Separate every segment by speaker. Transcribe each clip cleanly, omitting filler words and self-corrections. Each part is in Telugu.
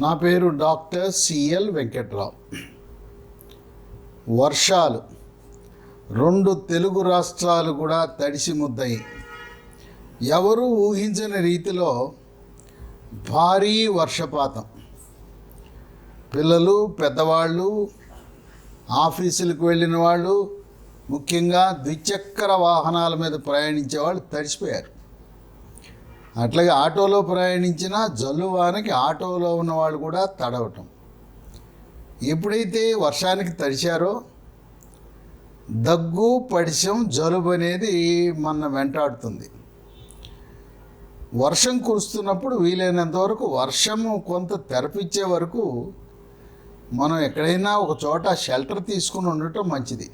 Speaker 1: నా పేరు డాక్టర్ సిఎల్ వెంకట్రావు. వర్షాలు 2 తెలుగు రాష్ట్రాలు కూడా తడిసి ముద్దయి. ఎవరూ ఊహించని రీతిలో భారీ వర్షపాతం. పిల్లలు, పెద్దవాళ్ళు, ఆఫీసులకు వెళ్ళిన వాళ్ళు, ముఖ్యంగా ద్విచక్ర వాహనాల మీద ప్రయాణించే వాళ్ళు తడిసిపోయారు. అట్లాగే ఆటోలో ప్రయాణించిన జల్లువానకి ఆటోలో ఉన్నవాళ్ళు కూడా తడవటం. ఎప్పుడైతే వర్షానికి తడిశారో దగ్గు, పడిశం, జలుబు అనేది మన వెంటాడుతుంది. వర్షం కురుస్తున్నప్పుడు వీలైనంత వరకు వర్షము కొంత తెరపిచ్చే వరకు మనం ఎక్కడైనా ఒక చోట షెల్టర్ తీసుకుని ఉండటం మంచిది.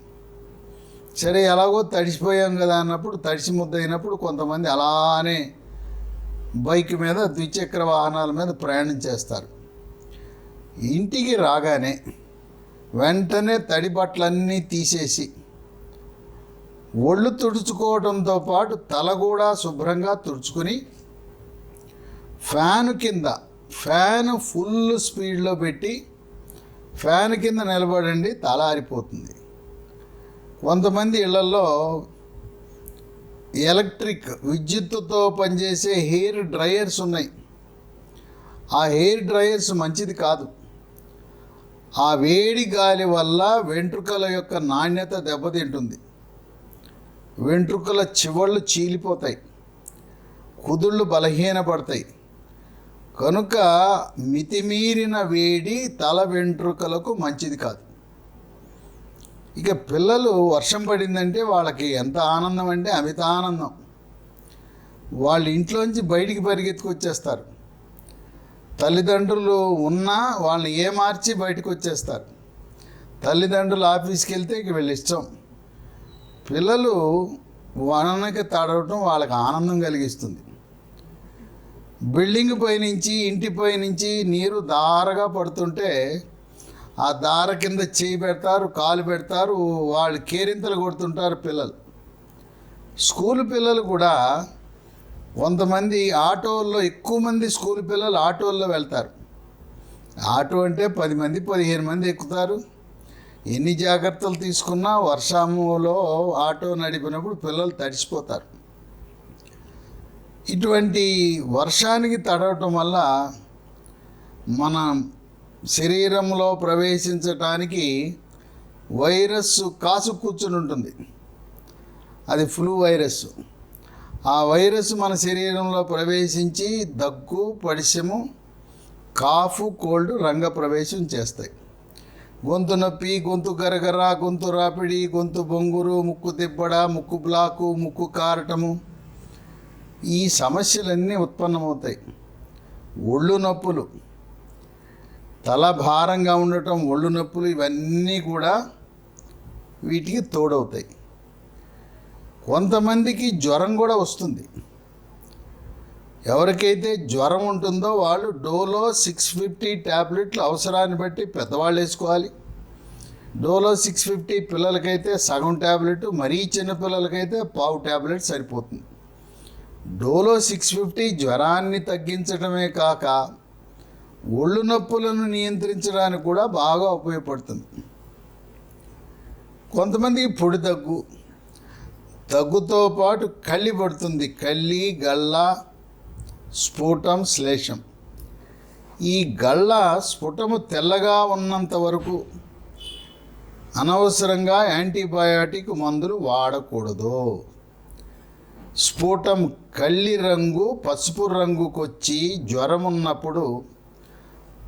Speaker 1: సరే, ఎలాగో తడిసిపోయాం కదా అన్నప్పుడు, తడిసి ముద్దయినప్పుడు కొంతమంది అలానే బైక్ మీద, ద్విచక్ర వాహనాల మీద ప్రయాణం చేస్తారు. ఇంటికి రాగానే వెంటనే తడి బట్టలన్నీ తీసేసి ఒళ్ళు తుడుచుకోవడంతో పాటు తల కూడా శుభ్రంగా తుడుచుకొని ఫ్యాన్ ఫుల్ స్పీడ్లో పెట్టి ఫ్యాన్ కింద నిలబడండి, తల ఆరిపోతుంది. కొంతమంది ఇళ్లలో ఎలక్ట్రిక్ విద్యుత్తుతో పనిచేసే హెయిర్ డ్రయర్స్ ఉన్నాయి. ఆ హెయిర్ డ్రయర్స్ మంచిది కాదు. ఆ వేడి గాలి వల్ల వెంట్రుకల యొక్క నాణ్యత దెబ్బతింటుంది. వెంట్రుకల చివళ్ళు చీలిపోతాయి, కుదుళ్ళు బలహీనపడతాయి. కనుక మితిమీరిన వేడి తల వెంట్రుకలకు మంచిది కాదు. ఇక పిల్లలు వర్షం పడిందంటే వాళ్ళకి ఎంత ఆనందం అంటే అమిత ఆనందం. వాళ్ళ ఇంట్లోంచి బయటికి పరిగెత్తుకొచ్చేస్తారు. తల్లిదండ్రులు ఉన్నా వాళ్ళని ఏమార్చి బయటకు వచ్చేస్తారు. తల్లిదండ్రులు ఆఫీస్కి వెళ్తే ఇక వీళ్ళ ఇష్టం. పిల్లలు వానకి తడవటం వాళ్ళకి ఆనందం కలిగిస్తుంది. బిల్డింగ్ పైనుంచి, ఇంటిపై నుంచి నీరు దారగా పడుతుంటే ఆ దార కింద చేయి పెడతారు, కాలు పెడతారు, వాళ్ళు కేరింతలు కొడుతుంటారు పిల్లలు. స్కూల్ పిల్లలు కూడా కొంతమంది ఆటోల్లో, ఎక్కువ మంది స్కూల్ పిల్లలు ఆటోల్లో వెళ్తారు. ఆటో అంటే 10 మంది, 15 మంది ఎక్కుతారు. ఎన్ని జాగ్రత్తలు తీసుకున్నా వర్షములో ఆటో నడిపినప్పుడు పిల్లలు తడిసిపోతారు. ఇటువంటి వర్షానికి తడవటం వల్ల మన శరీరంలో ప్రవేశించటానికి వైరస్ కాసు కూర్చుని ఉంటుంది. అది ఫ్లూ వైరస్. ఆ వైరస్ మన శరీరంలో ప్రవేశించి దగ్గు, పడిశము, కాఫ్, కోల్డ్ రంగప్రవేశం చేస్తాయి. గొంతు నొప్పి, గొంతు గరగర, గొంతు రాపిడి, గొంతు బొంగురు, ముక్కు తిప్పడ, ముక్కు బ్లాకు, ముక్కు కారటము, ఈ సమస్యలన్నీ ఉత్పన్నమవుతాయి. ఒళ్ళు నొప్పులు, తల భారంగా ఉండటం, ఒళ్ళు నొప్పులు, ఇవన్నీ కూడా వీటికి తోడవుతాయి. కొంతమందికి జ్వరం కూడా వస్తుంది. ఎవరికైతే జ్వరం ఉంటుందో వాళ్ళు డోలో 650 ట్యాబ్లెట్లు అవసరాన్ని బట్టి పెద్దవాళ్ళు వేసుకోవాలి. డోలో 650 పిల్లలకైతే సగం ట్యాబ్లెట్, మరీ చిన్న పిల్లలకైతే పావు ట్యాబ్లెట్ సరిపోతుంది. డోలో 650 జ్వరాన్ని తగ్గించడమే కాక ఒళ్ళు నొప్పులను నియంత్రించడానికి కూడా బాగా ఉపయోగపడుతుంది. కొంతమందికి పొడి దగ్గు, దగ్గుతో పాటు కళ్ళి పడుతుంది. కళ్ళి, గళ్ళ, స్ఫుటం, శ్లేషం. ఈ గళ్ళ, స్ఫుటము తెల్లగా ఉన్నంత వరకు అనవసరంగా యాంటీబయాటిక్ మందులు వాడకూడదు. స్ఫుటం కళ్ళి రంగు పసుపు రంగుకొచ్చి జ్వరం ఉన్నప్పుడు,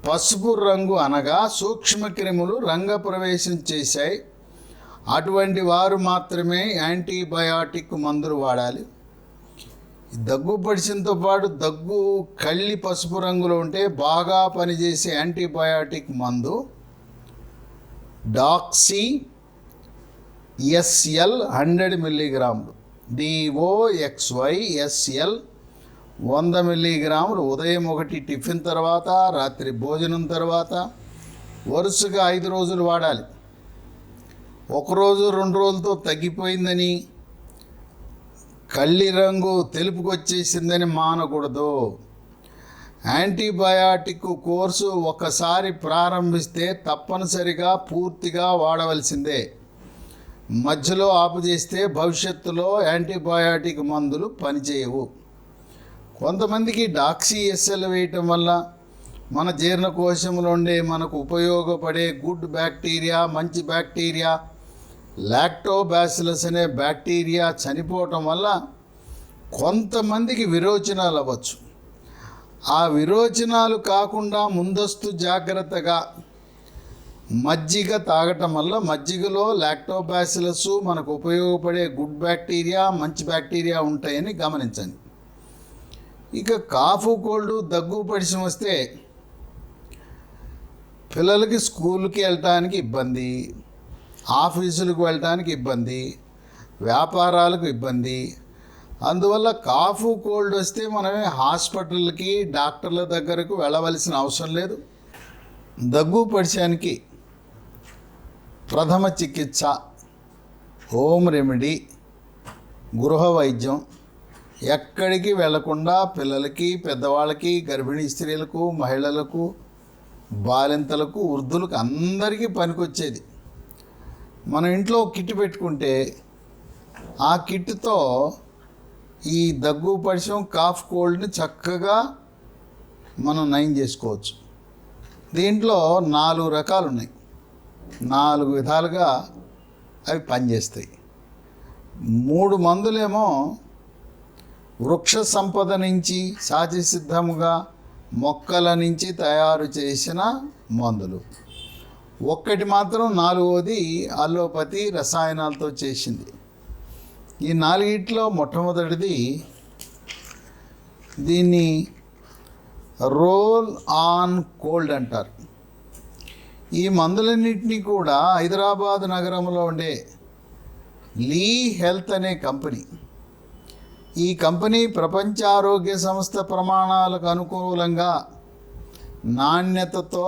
Speaker 1: పసుపు రంగు అనగా సూక్ష్మక్రిములు రంగప్రవేశం చేశాయి. అటువంటి వారు మాత్రమే యాంటీబయాటిక్ మందులు వాడాలి. దగ్గు పడిశంతో పాటు దగ్గు కళ్ళి పసుపు రంగులో ఉంటే బాగా పనిచేసే యాంటీబయాటిక్ మందు డాక్సీ ఎస్ఎల్ 100 మిల్లీగ్రాములు, DOXYSL 100 మిల్లీగ్రాములు ఉదయం 1 టిఫిన్ తర్వాత, రాత్రి భోజనం తర్వాత వరుసగా 5 రోజులు వాడాలి. 1 రోజు 2 రోజులతో తగ్గిపోయిందని, కళ్ళి రంగు తెలుపుకొచ్చేసిందని మానకూడదు. యాంటీబయాటిక్ కోర్సు ఒకసారి ప్రారంభిస్తే తప్పనిసరిగా పూర్తిగా వాడవలసిందే. మధ్యలో ఆపు చేస్తే భవిష్యత్తులో యాంటీబయాటిక్ మందులు పనిచేయవు. కొంతమందికి డాక్సీఎస్ఎల్ వేయటం వల్ల మన జీర్ణకోశంలో ఉండే మనకు ఉపయోగపడే గుడ్ బ్యాక్టీరియా, మంచి బ్యాక్టీరియా, లాక్టోబాసిలస్ అనే బ్యాక్టీరియా చనిపోవటం వల్ల కొంతమందికి విరోచనాలు అవ్వచ్చు. ఆ విరోచనాలు కాకుండా ముందస్తు జాగ్రత్తగా మజ్జిగ తాగటం వల్ల మజ్జిగలో లాక్టోబాసిలస్ మనకు ఉపయోగపడే గుడ్ బ్యాక్టీరియా, మంచి బ్యాక్టీరియా ఉంటాయని గమనించండి. ఇక కాఫ్, కోల్డ్, దగ్గు పడిసం వస్తే పిల్లలకి స్కూల్కి వెళ్ళటానికి ఇబ్బంది, ఆఫీసులకు వెళ్ళటానికి ఇబ్బంది, వ్యాపారాలకు ఇబ్బంది. అందువల్ల కాఫ్, కోల్డ్ వస్తే మనమే హాస్పిటల్కి, డాక్టర్ల దగ్గరకు వెళ్ళవలసిన అవసరం లేదు. దగ్గు పడిశానికి ప్రథమ చికిత్స హోమ్ రెమెడీ, గృహ వైద్యం. ఎక్కడికి వెళ్లకుండా పిల్లలకి, పెద్దవాళ్ళకి, గర్భిణీ స్త్రీలకు, మహిళలకు, బాలింతలకు, వృద్ధులకు అందరికీ పనికొచ్చేది. మన ఇంట్లో కిట్ పెట్టుకుంటే ఆ కిట్తో ఈ దగ్గు పడిశం, కాఫ్, కోల్డ్ని చక్కగా మనం నయం చేసుకోవచ్చు. దీంట్లో 4 రకాలు ఉన్నాయి. 4 విధాలుగా అవి పనిచేస్తాయి. 3 మందులేమో వృక్ష సంపద నుంచి సహజసిద్ధముగా మొక్కల నుంచి తయారు చేసిన మందులు. ఒక్కటి మాత్రం 4వది అలోపతి, రసాయనాలతో చేసింది. ఈ 4గిట్లో మొట్టమొదటిది దీన్ని రోల్ ఆన్ కోల్డ్ అంటారు. ఈ మందులన్నింటినీ కూడా హైదరాబాద్ నగరంలో ఉండే లీ హెల్త్ అనే కంపెనీ, ఈ కంపెనీ ప్రపంచ ఆరోగ్య సంస్థ ప్రమాణాలకు అనుకూలంగా నాణ్యతతో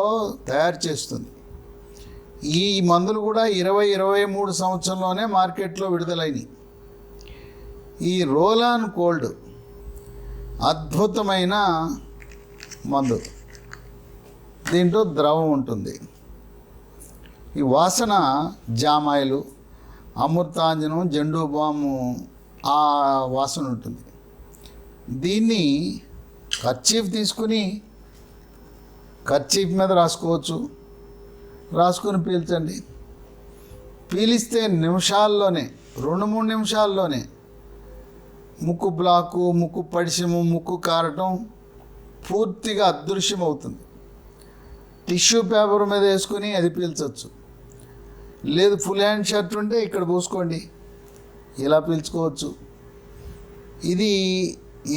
Speaker 1: తయారు చేస్తుంది. ఈ మందులు కూడా 2023 సంవత్సరంలోనే మార్కెట్లో విడుదలైనవి. ఈ రోల్ ఆన్ కోల్డ్ అద్భుతమైన మందు. దీంట్లో ద్రవం ఉంటుంది. ఈ వాసన జామాయిలు, అమృతాంజనం, జెండు బాము ఆ వాసన ఉంటుంది. దీన్ని కర్చీఫ్ తీసుకుని కర్చీఫ్ మీద రాసుకోవచ్చు. రాసుకుని పీల్చండి. పీలిస్తే నిమిషాల్లోనే, 2-3 నిమిషాల్లోనే ముక్కు బ్లాకు, ముక్కు పడిశము, ముక్కు కారటం పూర్తిగా అదృశ్యం అవుతుంది. టిష్యూ పేపర్ మీద వేసుకుని అది పీల్చవచ్చు. లేదు ఫుల్ హ్యాండ్ షర్ట్ ఉంటే ఇక్కడ పూసుకోండి, ఇలా పీల్చుకోవచ్చు. ఇది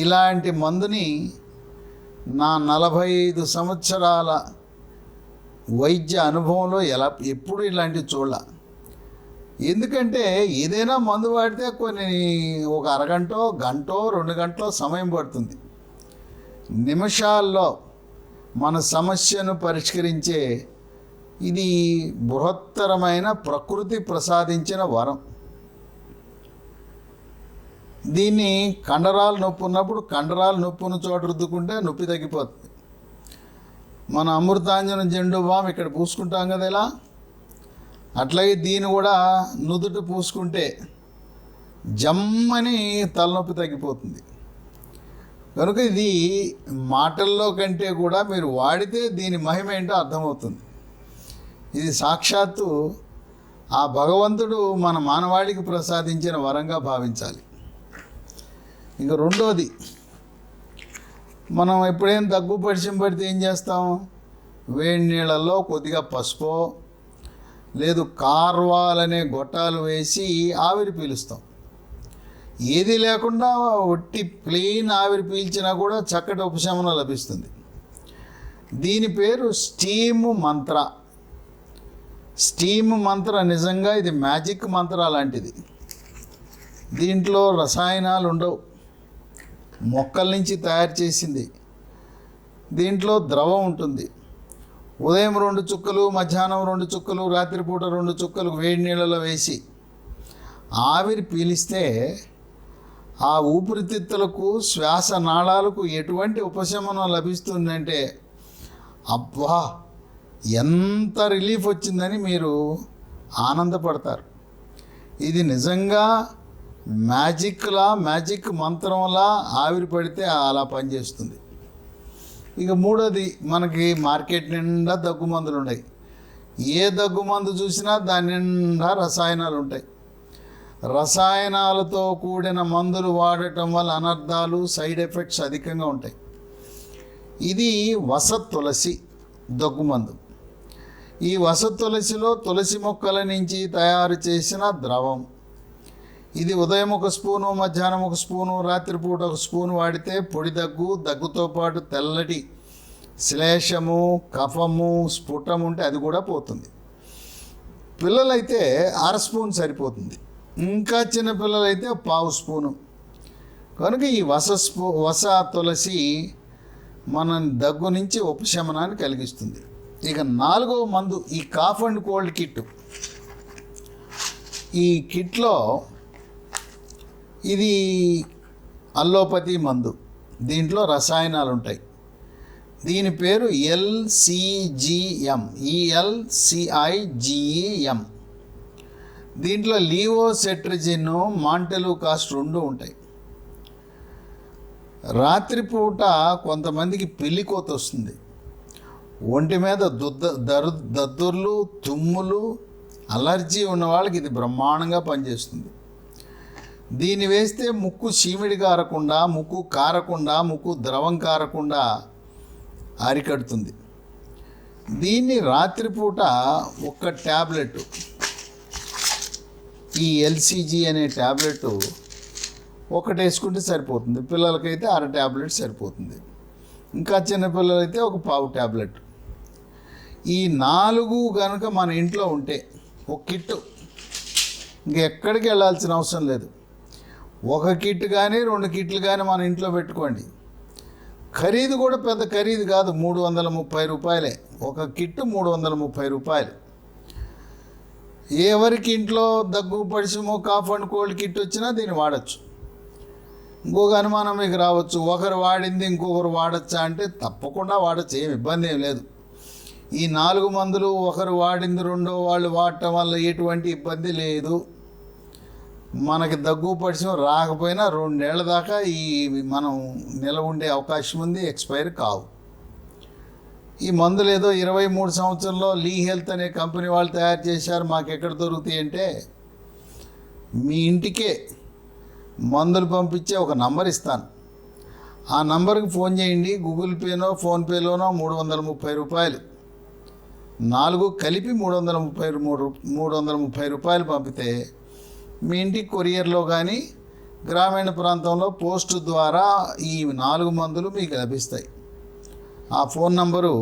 Speaker 1: ఇలాంటి మందుని నా 45 సంవత్సరాల వైద్య అనుభవంలో ఎప్పుడు ఇలాంటివి చూడాల. ఎందుకంటే ఏదైనా మందు వాడితే ఒక అరగంటో, గంటో, 2 గంటలో సమయం పడుతుంది. నిమిషాల్లో మన సమస్యను పరిష్కరించే ఇది బృహత్తరమైన ప్రకృతి ప్రసాదించిన వరం. దీన్ని కండరాలు నొప్పి ఉన్నప్పుడు కండరాలు నొప్పి ఉన్న చోట రుద్దుకుంటే నొప్పి తగ్గిపోతుంది. మన అమృతాంజనం, జెండు బామ్ ఇక్కడ పూసుకుంటాం కదా ఇలా, అట్లాగే దీన్ని కూడా నుదుట పూసుకుంటే జమ్మని తలనొప్పి తగ్గిపోతుంది. కనుక ఇది మాటల్లో కంటే కూడా మీరు వాడితే దీని మహిమ ఏంటో అర్థమవుతుంది. ఇది సాక్షాత్తు ఆ భగవంతుడు మన మానవాళికి ప్రసాదించిన వరంగా భావించాలి. ఇంకా రెండోది, మనం ఎప్పుడైనా దగ్గు పడిశం పడితే ఏం చేస్తాం? వేడి నీళ్ళల్లో కొద్దిగా పసుపో లేదు కార్వాలనే గొట్టాలు వేసి ఆవిరి పీలుస్తాం. ఏది లేకుండా ఒట్టి ప్లెయిన్ ఆవిరి పీల్చినా కూడా చక్కటి ఉపశమనం లభిస్తుంది. దీని పేరు స్టీమ్ మంత్ర. స్టీమ్ మంత్ర నిజంగా ఇది మ్యాజిక్ మంత్ర లాంటిది. దీంట్లో రసాయనాలు ఉండవు, మొక్కల నుంచి తయారు చేసింది. దీంట్లో ద్రవం ఉంటుంది. ఉదయం 2 చుక్కలు, మధ్యాహ్నం 2 చుక్కలు, రాత్రిపూట 2 చుక్కలు వేడి నీళ్ళలో వేసి ఆవిరి పీలిస్తే ఆ ఊపిరితిత్తులకు, శ్వాస నాళాలకు ఎటువంటి ఉపశమనం లభిస్తుందంటే అబ్బా ఎంత రిలీఫ్ వచ్చిందని మీరు ఆనందపడతారు. ఇది నిజంగా మ్యాజిక్ మంత్రంలా ఆవిరి పడితే అలా పనిచేస్తుంది. ఇక మూడోది, మనకి మార్కెట్ నిండా దగ్గు మందులు ఉన్నాయి. ఏ దగ్గు మందు చూసినా దాని నిండా రసాయనాలు ఉంటాయి. రసాయనాలతో కూడిన మందులు వాడటం వల్ల అనర్థాలు, సైడ్ ఎఫెక్ట్స్ అధికంగా ఉంటాయి. ఇది వసతులసి దగ్గుమందు. ఈ వసతులసిలో తులసి మొక్కల నుంచి తయారు చేసిన ద్రవం. ఇది ఉదయం ఒక స్పూను, మధ్యాహ్నం ఒక స్పూను, రాత్రిపూట ఒక స్పూను వాడితే పొడి దగ్గు, దగ్గుతో పాటు తెల్లటి శ్లేషము, కఫము, స్ఫుటం ఉంటే అది కూడా పోతుంది. పిల్లలైతే అర స్పూన్ సరిపోతుంది. ఇంకా చిన్న పిల్లలైతే పావు స్పూను. కనుక ఈ వస తులసి మన దగ్గు నుంచి ఉపశమనాన్ని కలిగిస్తుంది. ఇక 4వ మందు ఈ కాఫ్ అండ్ కోల్డ్ కిట్. ఈ కిట్లో ఇది అల్లోపతి మందు. దీంట్లో రసాయనాలు ఉంటాయి. దీని పేరు ఎల్సిజిఎం. దీంట్లో లీవోసెట్రిజిన్, మాంటెలుకాస్ట్ 2 ఉంటాయి. రాత్రిపూట కొంతమందికి పెళ్ళికోత వస్తుంది. ఒంటి మీద దద్దుర్లు, తుమ్ములు, అలర్జీ ఉన్న వాళ్ళకి ఇది బ్రహ్మాండంగా పనిచేస్తుంది. దీన్ని వేస్తే ముక్కు చీమిడి కారకుండా, ముక్కు కారకుండా, ముక్కు ద్రవం కారకుండా అరికడుతుంది. దీన్ని రాత్రిపూట ఒక ట్యాబ్లెట్, ఈ ఎల్సిజి అనే ట్యాబ్లెట్ ఒకటి వేసుకుంటే సరిపోతుంది. పిల్లలకైతే అర ట్యాబ్లెట్ సరిపోతుంది. ఇంకా చిన్నపిల్లలైతే ఒక పావు ట్యాబ్లెట్. ఈ 4 కనుక మన ఇంట్లో ఉంటే ఒక కిట్టు, ఇంకెక్కడికి వెళ్ళాల్సిన అవసరం లేదు. ఒక కిట్ కానీ 2 కిట్లు కానీ మన ఇంట్లో పెట్టుకోండి. ఖరీదు కూడా పెద్ద ఖరీదు కాదు, 330 రూపాయలే. ఒక కిట్టు 330 రూపాయలు. ఎవరికి ఇంట్లో దగ్గు, పడిసమో, కాఫ్ అండ్ కోల్డ్ కిట్ వచ్చినా దీన్ని వాడచ్చు. ఇంకొక అనుమానం మీకు రావచ్చు, ఒకరు వాడింది ఇంకొకరు వాడచ్చా అంటే తప్పకుండా వాడచ్చు, ఏం ఇబ్బంది ఏం లేదు. ఈ 4 మందులు ఒకరు వాడింది రెండో వాళ్ళు వాడటం వల్ల ఎటువంటి ఇబ్బంది లేదు. మనకి దగ్గు, పడిసం రాకపోయినా 2 ఏళ్ల దాకా ఈ మనం నిలవ ఉండే అవకాశం ఉంది, ఎక్స్పైర్ కావు. ఈ మందులు ఏదో 23 సంవత్సరంలో లీ హెల్త్ అనే కంపెనీ వాళ్ళు తయారు చేశారు. మాకు ఎక్కడ దొరుకుతాయి అంటే మీ ఇంటికే మందులు పంపించే ఒక నంబర్ ఇస్తాను. ఆ నంబర్కి ఫోన్ చేయండి. గూగుల్ పేనో, ఫోన్పేలోనో 330 రూపాయలు, 4 కలిపి 330 రూపాయలు పంపితే మీ ఇంటికి కొరియర్లో కానీ గ్రామీణ ప్రాంతంలో పోస్ట్ ద్వారా ఈ 4 మందులు మీకు లభిస్తాయి. ఆ ఫోన్ నంబరు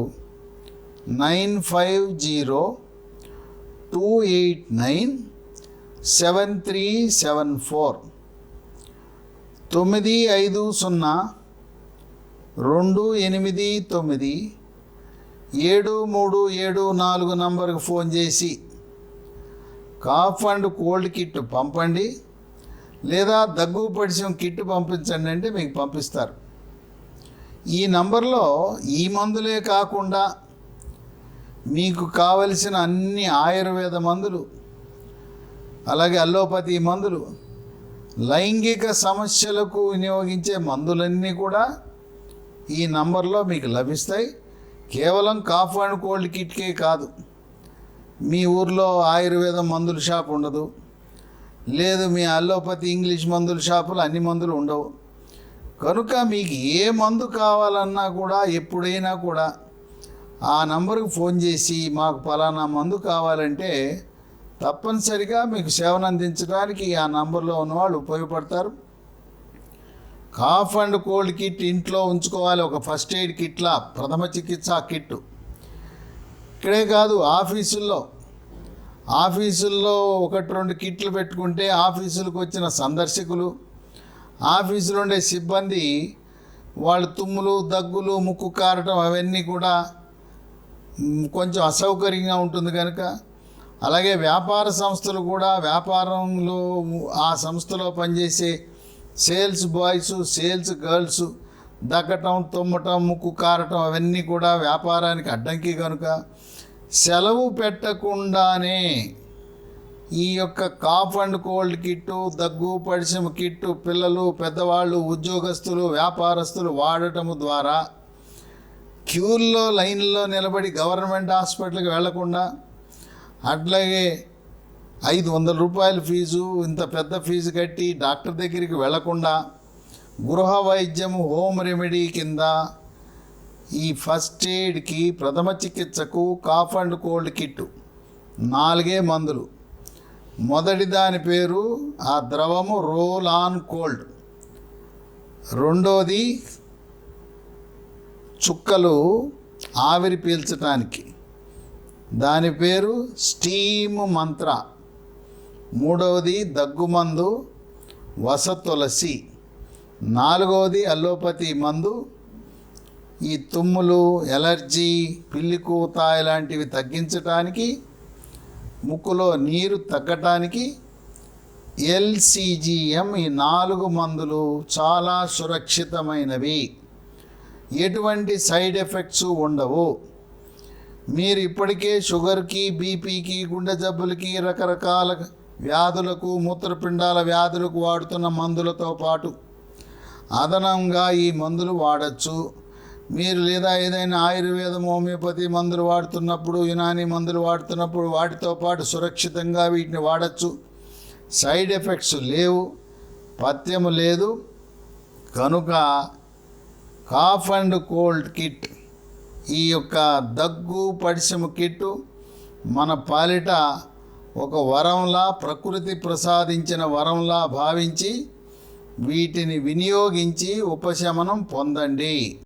Speaker 1: 9502897374 950289737 నంబర్కి ఫోన్ చేసి కాఫ్ అండ్ కోల్డ్ కిట్ పంపండి, లేదా దగ్గు పడిసం కిట్ పంపించండి అంటే మీకు పంపిస్తారు. ఈ నంబర్లో ఈ మందులే కాకుండా మీకు కావలసిన అన్ని ఆయుర్వేద మందులు, అలాగే అల్లోపతి మందులు, లైంగిక సమస్యలకు వినియోగించే మందులన్నీ కూడా ఈ నంబర్లో మీకు లభిస్తాయి. కేవలం కాఫ్ అండ్ కోల్డ్ కిట్కే కాదు, మీ ఊర్లో ఆయుర్వేద మందుల షాప్ ఉండదు, లేదు మీ అల్లోపతి ఇంగ్లీష్ మందుల షాపులు అన్ని మందులు ఉండవు. కనుక మీకు ఏ మందు కావాలన్నా కూడా ఎప్పుడైనా కూడా ఆ నంబర్కి ఫోన్ చేసి మాకు పలానా మందు కావాలంటే తప్పనిసరిగా మీకు సేవను అందించడానికి ఆ నంబర్లో ఉన్నవాళ్ళు ఉపయోగపడతారు. కాఫ్ అండ్ కోల్డ్ కిట్ ఇంట్లో ఉంచుకోవాలి. ఒక ఫస్ట్ ఎయిడ్ కిట్లా, ప్రథమ చికిత్స కిట్. ఇక్కడే కాదు, ఆఫీసుల్లో 1-2 కిట్లు పెట్టుకుంటే ఆఫీసులకు వచ్చిన సందర్శకులు, ఆఫీసులో ఉండే సిబ్బంది వాళ్ళు తుమ్ములు, దగ్గులు, ముక్కు కారటం అవన్నీ కూడా కొంచెం అసౌకర్యంగా ఉంటుంది కనుక, అలాగే వ్యాపార సంస్థలు కూడా వ్యాపారంలో ఆ సంస్థలో పనిచేసే సేల్స్ బాయ్స్, సేల్స్ గర్ల్స్ దగ్గటం, తుమ్మటం, ముక్కు కారటం అవన్నీ కూడా వ్యాపారానికి అడ్డంకి కనుక సెలవు పెట్టకుండానే ఈ యొక్క కాఫ్ అండ్ కోల్డ్ కిట్టు, దగ్గు పడిశం కిట్టు పిల్లలు, పెద్దవాళ్ళు, ఉద్యోగస్తులు, వ్యాపారస్తులు వాడటము ద్వారా క్యూల్లో లైన్లో నిలబడి గవర్నమెంట్ హాస్పిటల్కి వెళ్లకుండా, అట్లాగే 500 రూపాయల ఫీజు, ఇంత పెద్ద ఫీజు కట్టి డాక్టర్ దగ్గరికి వెళ్లకుండా గృహ వైద్యము, హోమ్ రెమెడీ కింద ఈ ఫస్ట్ ఎయిడ్కి, ప్రథమ చికిత్సకు కాఫ్ అండ్ కోల్డ్ కిట్టు 4 మందులు. మొదటి దాని పేరు ఆ ద్రవము రోల్ ఆన్ కోల్డ్. రెండోది చుక్కలు ఆవిరి పీల్చటానికి, దాని పేరు స్టీమ్ మంత్ర. మూడవది దగ్గుమందు వసతులసి. నాలుగవది అల్లోపతి మందు, ఈ తుమ్ములు, ఎలర్జీ, పిల్లికూత ఇలాంటివి తగ్గించటానికి, ముక్కులో నీరు తగ్గటానికి LCGM. ఈ 4 మందులు చాలా సురక్షితమైనవి, ఎటువంటి సైడ్ ఎఫెక్ట్స్ ఉండవు. మీరు ఇప్పటికే షుగర్కి, బీపీకి, గుండె జబ్బులకి, రకరకాల వ్యాధులకు, మూత్రపిండాల వ్యాధులకు వాడుతున్న మందులతో పాటు అదనంగా ఈ మందులు వాడచ్చు. మీరు లేదా ఏదైనా ఆయుర్వేదం, హోమియోపతి మందులు వాడుతున్నప్పుడు, యునానీ మందులు వాడుతున్నప్పుడు వాటితో పాటు సురక్షితంగా వీటిని వాడచ్చు. సైడ్ ఎఫెక్ట్స్ లేవు, పథ్యము లేదు. కనుక కాఫ్ అండ్ కోల్డ్ కిట్, ఈ యొక్క దగ్గు పడిశము కిట్టు మన పాలిట ఒక వరంలా, ప్రకృతి ప్రసాదించిన వరంలా భావించి వీటిని వినియోగించి ఉపశమనం పొందండి.